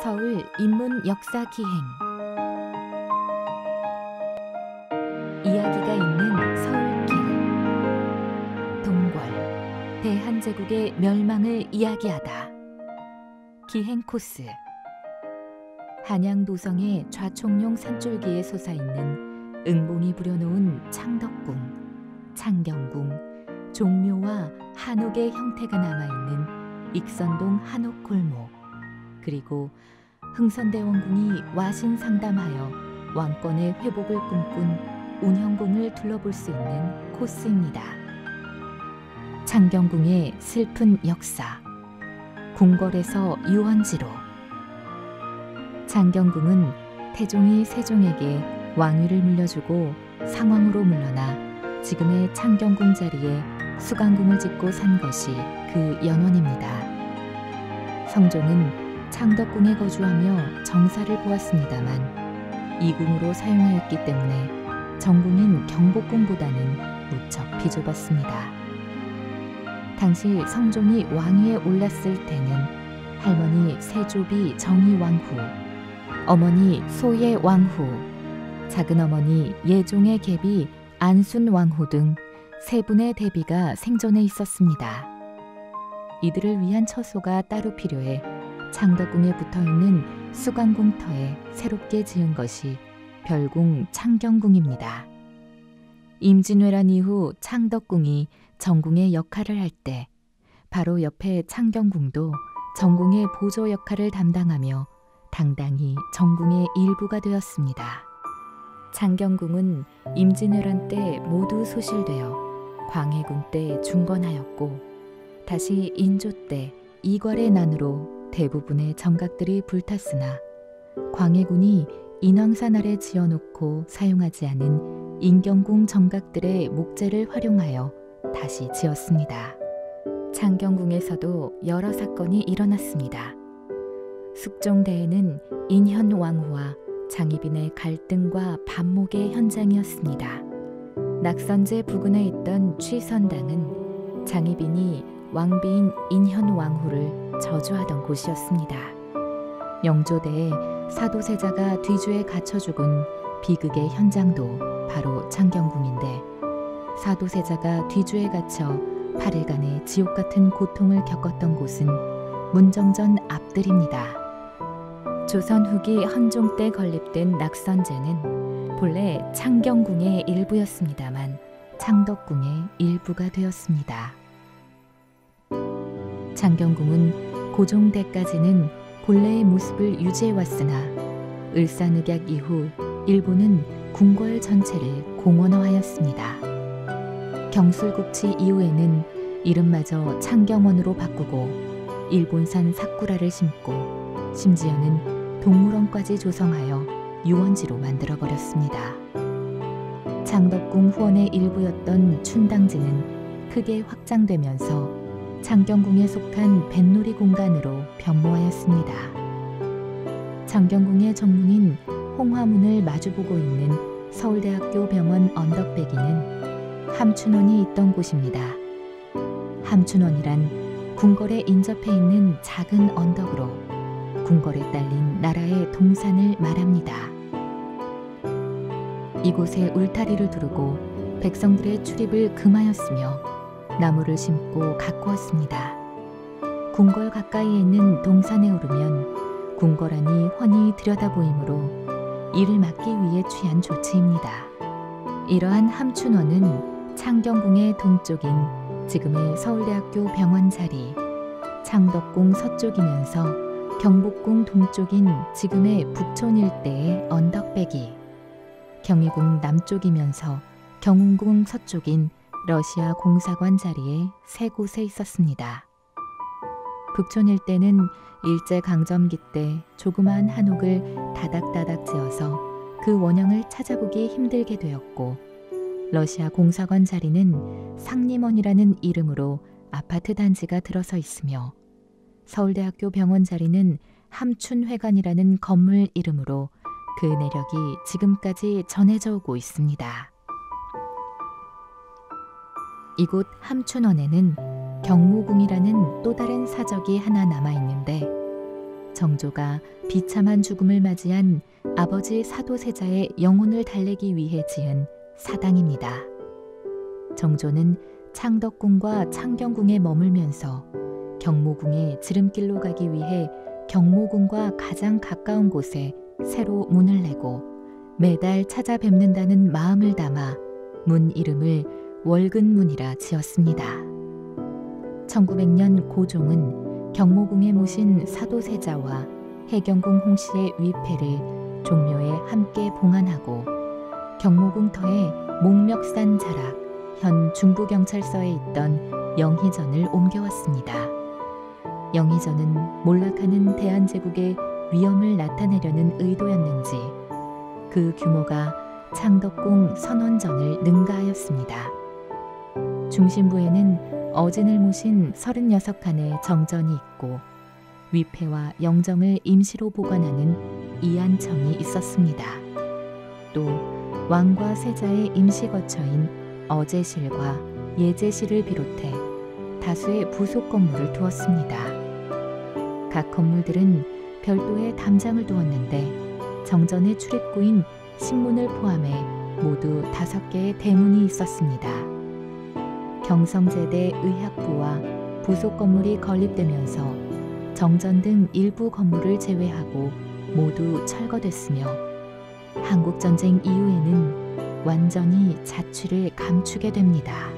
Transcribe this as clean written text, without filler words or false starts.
서울 인문 역사 기행 이야기가 있는 서울길 동궐 대한제국의 멸망을 이야기하다. 기행 코스 한양도성의 좌총룡 산줄기에 솟아있는 응봉이 부려놓은 창덕궁, 창경궁, 종묘와 한옥의 형태가 남아있는 익선동 한옥골목, 그리고 흥선대원군이 와신상담하여 왕권의 회복을 꿈꾼 운형궁을 둘러볼 수 있는 코스입니다. 창경궁의 슬픈 역사, 궁궐에서 유원지로. 창경궁은 태종이 세종에게 왕위를 물려주고 상왕으로 물러나 지금의 창경궁 자리에 수강궁을 짓고 산 것이 그 연원입니다. 성종은 창덕궁에 거주하며 정사를 보았습니다만 이 궁으로 사용하였기 때문에 정궁인 경복궁보다는 무척 비좁았습니다. 당시 성종이 왕위에 올랐을 때는 할머니 세조비 정의왕후, 어머니 소예왕후, 작은어머니 예종의 계비 안순왕후 등 세 분의 대비가 생전에 있었습니다. 이들을 위한 처소가 따로 필요해 창덕궁에 붙어있는 수강궁터에 새롭게 지은 것이 별궁 창경궁입니다. 임진왜란 이후 창덕궁이 정궁의 역할을 할 때 바로 옆에 창경궁도 정궁의 보조 역할을 담당하며 당당히 정궁의 일부가 되었습니다. 창경궁은 임진왜란 때 모두 소실되어 광해군 때 중건하였고 다시 인조 때 이괄의 난으로 대부분의 정각들이 불탔으나 광해군이 인왕산 아래 지어놓고 사용하지 않은 인경궁 정각들의 목재를 활용하여 다시 지었습니다. 창경궁에서도 여러 사건이 일어났습니다. 숙종대에는 인현왕후와 장희빈의 갈등과 반목의 현장이었습니다. 낙선제 부근에 있던 취선당은 장희빈이 왕비인 인현왕후를 저주하던 곳이었습니다. 영조대에 사도세자가 뒤주에 갇혀 죽은 비극의 현장도 바로 창경궁인데 사도세자가 뒤주에 갇혀 8일간의 지옥 같은 고통을 겪었던 곳은 문정전 앞들입니다. 조선 후기 헌종 때 건립된 낙선제는 본래 창경궁의 일부였습니다만 창덕궁의 일부가 되었습니다. 창경궁은 고종 때까지는 본래의 모습을 유지해왔으나 을사늑약 이후 일본은 궁궐 전체를 공원화하였습니다. 경술국치 이후에는 이름마저 창경원으로 바꾸고 일본산 사쿠라를 심고 심지어는 동물원까지 조성하여 유원지로 만들어버렸습니다. 창덕궁 후원의 일부였던 춘당지는 크게 확장되면서 창경궁에 속한 뱃놀이 공간으로 변모하였습니다. 창경궁의 정문인 홍화문을 마주보고 있는 서울대학교 병원 언덕배기는 함춘원이 있던 곳입니다. 함춘원이란 궁궐에 인접해 있는 작은 언덕으로 궁궐에 딸린 나라의 동산을 말합니다. 이곳에 울타리를 두르고 백성들의 출입을 금하였으며 나무를 심고 가꾸었습니다. 궁궐 가까이에 있는 동산에 오르면 궁궐 안이 훤히 들여다보이므로 이를 막기 위해 취한 조치입니다. 이러한 함춘원은 창경궁의 동쪽인 지금의 서울대학교 병원 자리, 창덕궁 서쪽이면서 경복궁 동쪽인 지금의 북촌 일대의 언덕배기, 경희궁 남쪽이면서 경운궁 서쪽인 러시아 공사관 자리에 세 곳에 있었습니다. 북촌 일대는 일제강점기 때 조그마한 한옥을 다닥다닥 지어서 그 원형을 찾아보기 힘들게 되었고 러시아 공사관 자리는 상림원이라는 이름으로 아파트 단지가 들어서 있으며 서울대학교 병원 자리는 함춘회관이라는 건물 이름으로 그 내력이 지금까지 전해져 오고 있습니다. 이곳 함춘원에는 경무궁이라는 또 다른 사적이 하나 남아있는데 정조가 비참한 죽음을 맞이한 아버지 사도세자의 영혼을 달래기 위해 지은 사당입니다. 정조는 창덕궁과 창경궁에 머물면서 경모궁의 지름길로 가기 위해 경모궁과 가장 가까운 곳에 새로 문을 내고 매달 찾아뵙는다는 마음을 담아 문 이름을 월근문이라 지었습니다. 1900년 고종은 경모궁에 모신 사도세자와 해경궁 홍씨의 위패를 종묘에 함께 봉안하고 경모궁 터에 목멱산 자락, 현 중부경찰서에 있던 영희전을 옮겨왔습니다. 영희전은 몰락하는 대한제국의 위험을 나타내려는 의도였는지 그 규모가 창덕궁 선원전을 능가하였습니다. 중심부에는 어진을 모신 36칸의 정전이 있고 위패와 영정을 임시로 보관하는 이안청이 있었습니다. 또 왕과 세자의 임시거처인 어제실과 예제실을 비롯해 다수의 부속 건물을 두었습니다. 각 건물들은 별도의 담장을 두었는데 정전의 출입구인 신문을 포함해 모두 5개의 대문이 있었습니다. 경성제대 의학부와 부속 건물이 건립되면서 정전 등 일부 건물을 제외하고 모두 철거됐으며 한국전쟁 이후에는 완전히 자취를 감추게 됩니다.